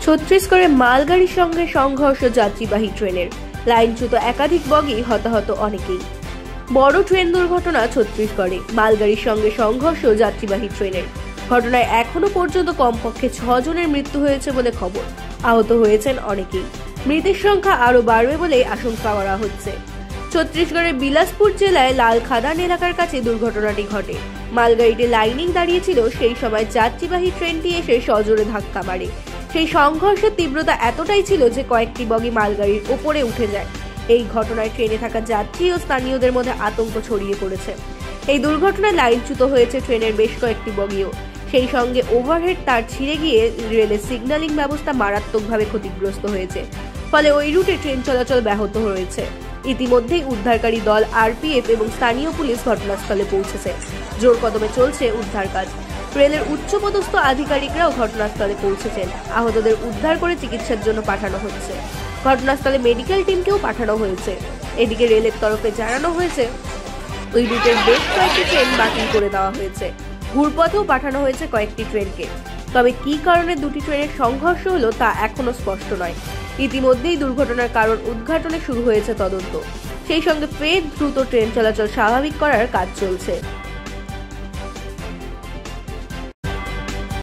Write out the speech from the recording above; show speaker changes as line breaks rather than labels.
ছত্তিশগড়ে মালগাড়ির সঙ্গে সংঘর্ষ যাত্রীবাহী ট্রেনের, লাইনচ্যুত একাধিক বগি, হতাহত অনেকেই। বড় ট্রেন দুর্ঘটনা ছত্তিশগড়ে, মালগাড়ির সঙ্গে সংঘর্ষ যাত্রীবাহী ট্রেনের। ঘটনায় এখনো পর্যন্ত কমপক্ষে 6 জনের মৃত্যু হয়েছে বলে খবর, আহত হয়েছেন অনেকেই। মৃতের সংখ্যা আরও বাড়বে বলে আশঙ্কা করা হচ্ছে। ছত্তিশগড়ের বিলাসপুর জেলায় লাল খাদান এলাকার কাছে দুর্ঘটনাটি ঘটে। মালগাড়িতে লাইনিং দাঁড়িয়েছিল, সেই সময় যাত্রীবাহী ট্রেনটি এসে সজোরে ধাক্কা মারে। সেই সংঘর্ষের তীব্রতা এতটাই ছিল যে কয়েকটি বগি মালগাড়ির ওপরে উঠে যায়। এই ঘটনায় ট্রেনে থাকা যাত্রী ও স্থানীয়দের মধ্যে আতঙ্ক ছড়িয়ে পড়েছে। এই দুর্ঘটনায় লাইনচ্যুত হয়েছে ট্রেনের বেশ কয়েকটি বগিও। সেই সঙ্গে ওভারহেড তার ছিঁড়ে গিয়ে রেলের সিগন্যালিং ব্যবস্থা মারাত্মকভাবে ক্ষতিগ্রস্ত হয়েছে। ফলে ওই রুটে ট্রেন চলাচল ব্যাহত হয়েছে। ইতিমধ্যেই উদ্ধারকারী দল, আরপিএফ এবং স্থানীয় পুলিশ ঘটনাস্থলে পৌঁছেছে। জোর কদমে চলছে উদ্ধার কাজ। রেলের উচ্চপদস্থ আধিকারিকরাও ঘটনাস্থলে পৌঁছেছেন। আহতদের উদ্ধার করে চিকিৎসার জন্য পাঠানো হচ্ছে। ঘটনাস্থলে মেডিকেল টিমকেও পাঠানো হয়েছে। এদিকে রেলের তরফে জানানো হয়েছে ওই রুটের বেশ কয়েকটি ট্রেন বাতিল করে দেওয়া হয়েছে। ঘুরপথেও পাঠানো হয়েছে কয়েকটি ট্রেনকে। তবে কী কারণে দুটি ট্রেনের সংঘর্ষ হলো তা এখনো স্পষ্ট নয়। ইতিমধ্যেই দুর্ঘটনার কারণ উদ্ঘাটনে শুরু হয়েছে তদন্ত। সেই সঙ্গে ফের দ্রুত ট্রেন চলাচল স্বাভাবিক করার কাজ চলছে।